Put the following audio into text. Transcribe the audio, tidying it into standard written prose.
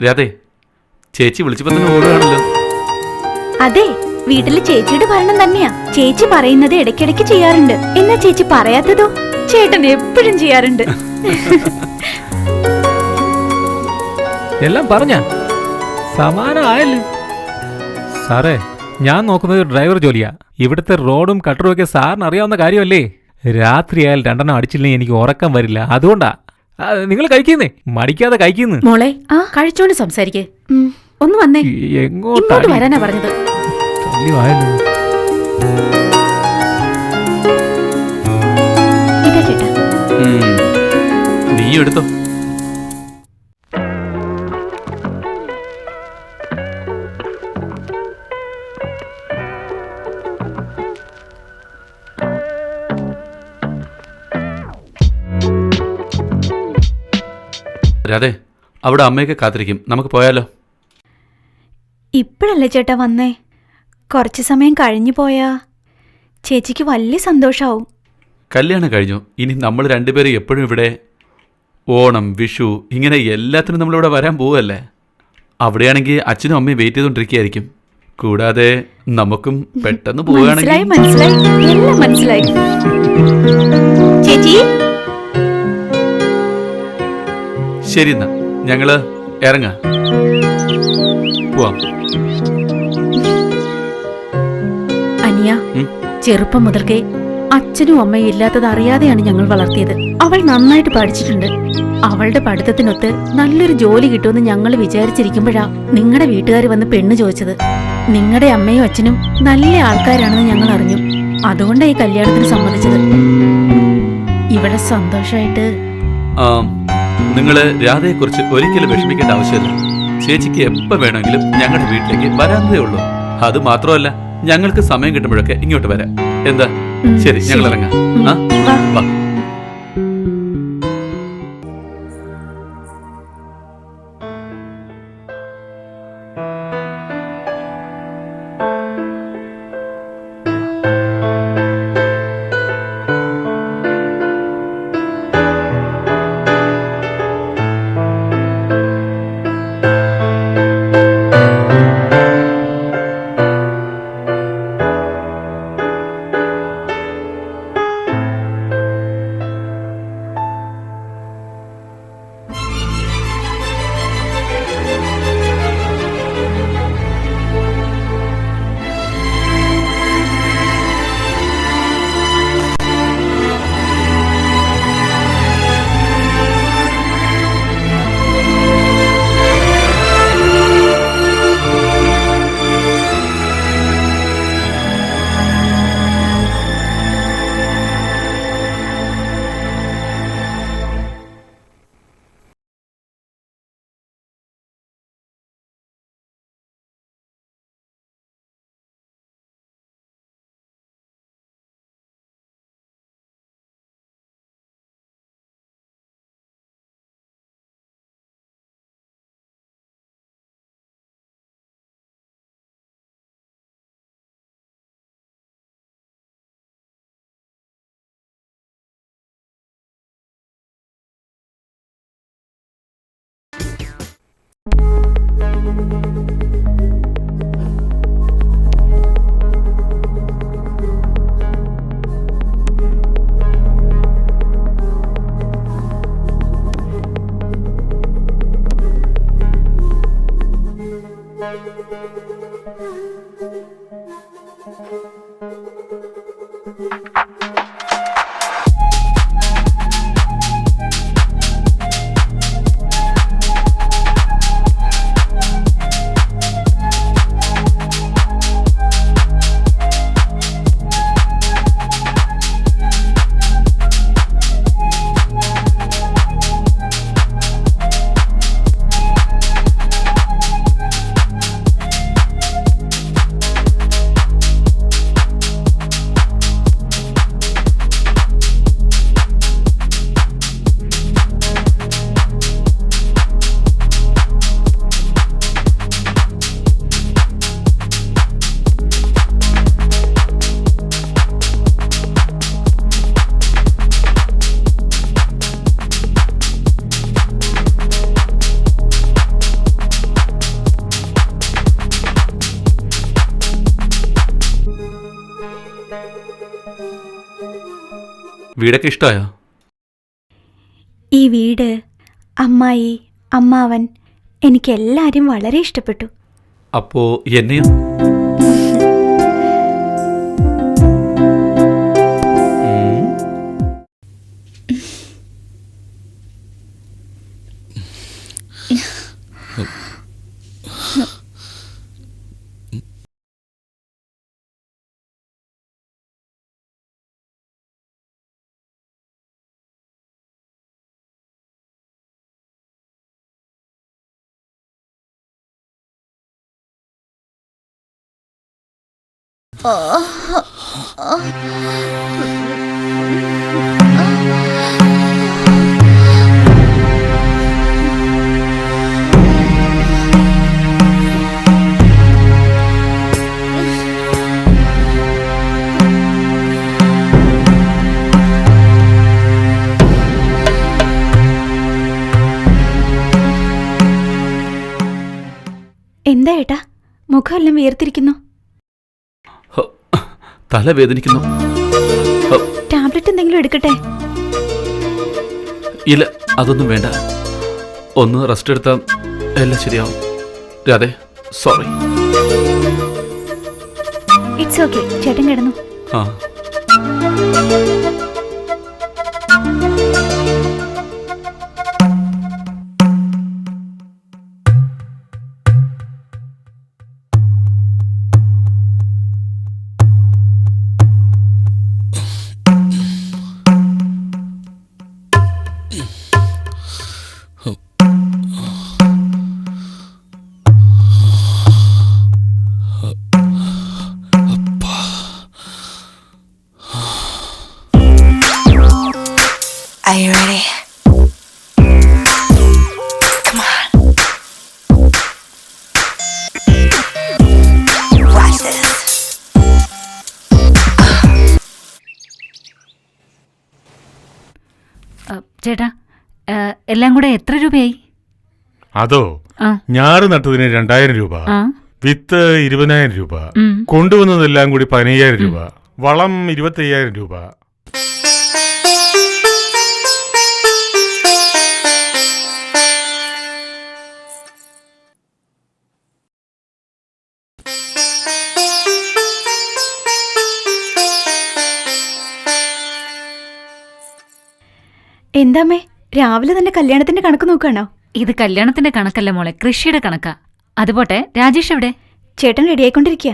രാധേ, ചേച്ചി വിളിച്ചപ്പോ തന്നെ ഓടുകയാണല്ലോ. അതെ, വീട്ടില് ചേച്ചിയുടെ ഭരണം തന്നെയാ. ചേച്ചി പറയുന്നത് ഇടയ്ക്കിടയ്ക്ക് ചെയ്യാറുണ്ട്. എന്നാ ചേച്ചി പറയാത്തതോ ചേട്ടൻ എപ്പോഴും ചെയ്യാറുണ്ട്. എല്ലാം പറഞ്ഞ സമാനമായല്ലോ. സാറേ, ഞാൻ നോക്കുന്നത് ഡ്രൈവർ ജോലിയാ. ഇവിടുത്തെ റോഡും കട്ടറും ഒക്കെ സാറിന് അറിയാവുന്ന കാര്യമല്ലേ. രാത്രിയായാൽ 2 അടിച്ചില്ലെങ്കിൽ എനിക്ക് ഉറക്കം വരില്ല. അതുകൊണ്ടാ. നിങ്ങൾ കഴിക്കുന്നേ, മടിക്കാതെ കഴിക്കുന്നു. മോളെ, കഴിച്ചോണ്ട് സംസാരിക്കേ. ഒന്ന് വന്നേ. ഇങ്ങോട്ട് വരാനാ പറഞ്ഞത്. ഇതാ ചേട്ടാ. നീ എടുത്തോ. രാധേ, അവിടെ അമ്മയൊക്കെ കാത്തിരിക്കും. നമുക്ക് പോയാലോ? ഇപ്പഴല്ലേ ചേട്ടാ വന്നേ. കുറച്ചു സമയം കഴിഞ്ഞു പോയാ ചേച്ചിക്ക് വലിയ സന്തോഷാവും. കല്യാണം കഴിഞ്ഞു. ഇനി നമ്മൾ രണ്ടുപേരും എപ്പോഴും ഇവിടെ ഓണം, വിഷു, ഇങ്ങനെ എല്ലാത്തിനും നമ്മളിവിടെ വരാൻ പോവല്ലേ. അവിടെയാണെങ്കിൽ അച്ഛനും അമ്മയും വെയിറ്റ് ചെയ്തുകൊണ്ടിരിക്കുകയായിരിക്കും. കൂടാതെ നമുക്കും പെട്ടെന്ന് പോവുകയാണെങ്കിൽ. മനസ്സിലായി, എല്ലാം മനസ്സിലായി. ചേച്ചി, ശരി, എന്നാ ഞങ്ങള് ഇറങ്ങാം. പോവാം. അനിയ, ചെറുപ്പം മുതൽക്കേ അച്ഛനും അമ്മയും ഇല്ലാത്തത് അറിയാതെയാണ് ഞങ്ങൾ വളർത്തിയത്. അവൾ നന്നായിട്ട് പഠിച്ചിട്ടുണ്ട്. അവളുടെ പഠിത്തത്തിനൊത്ത് നല്ലൊരു ജോലി കിട്ടുമെന്ന് ഞങ്ങൾ വിചാരിച്ചിരിക്കുമ്പോഴാ നിങ്ങളുടെ വീട്ടുകാർ വന്ന് പെണ്ണ് ചോദിച്ചത്. നിങ്ങളുടെ അമ്മയും അച്ഛനും നല്ല ആൾക്കാരാണെന്ന് ഞങ്ങൾ അറിഞ്ഞു. അതുകൊണ്ടാണ് ഈ കല്യാണത്തിന് സമ്മതിച്ചത്. ഇവിടെ സന്തോഷമായിട്ട്. നിങ്ങള് രാധയെക്കുറിച്ച് ഒരിക്കലും വിഷമിക്കേണ്ട ആവശ്യമില്ല. ചേച്ചിക്ക് എപ്പോ വേണമെങ്കിലും ഞങ്ങളുടെ വീട്ടിലേക്ക് വരാനേ ഉള്ളൂ. അത് മാത്രമല്ല, ഞങ്ങൾക്ക് സമയം കിട്ടുമ്പോഴൊക്കെ ഇങ്ങോട്ട് വരാം. എന്താ? ശരി, ഞങ്ങൾ ഇറങ്ങാം. വാ. വീടൊക്കെ ഇഷ്ടമായോ? ഈ വീട്, അമ്മായി, അമ്മാവൻ, എനിക്കെല്ലാരും വളരെ ഇഷ്ടപ്പെട്ടു. അപ്പോ എന്നെയോ? എന്താ ഏട്ടാ, മുഖമെല്ലാം വീർത്തിരിക്കുന്നു. തല വേദനിക്കുന്നു. ടാബ്ലറ്റ് എന്തെങ്കിലും എടുക്കട്ടെ? ഇല്ല, അതൊന്നും വേണ്ട. ഒന്ന് റെസ്റ്റ് എടുത്താൽ എല്ലാം ശരിയാവും. രാധേ, സോറി. ഇറ്റ്സ് ഓക്കെ, ചേട്ടൻ കിടന്നു. ആ. Are you ready? Come on. Watch this. ചേട്ടാ, എല്ലാം കൂടെ എത്ര രൂപയായി? അതോ, ആ. ഞാറ് നട്ടതിന് 2000 രൂപ, ആ. വിത്ത് 20,000 രൂപ, ഉം. കൊണ്ടുവന്നതെല്ലാം കൂടി 15,000 രൂപ, വളം 25,000 രൂപ. എന്താമ്മേ, രാവിലെ തന്നെ കല്യാണത്തിന്റെ കണക്ക് നോക്കുകയാണോ? ഇത് കല്യാണത്തിന്റെ കണക്കല്ല മോളെ, കൃഷിയുടെ കണക്കാ. അതുപോട്ടെ, രാജേഷ് എവിടെ? ചേട്ടൻ റെഡിയായിക്കൊണ്ടിരിക്കുക.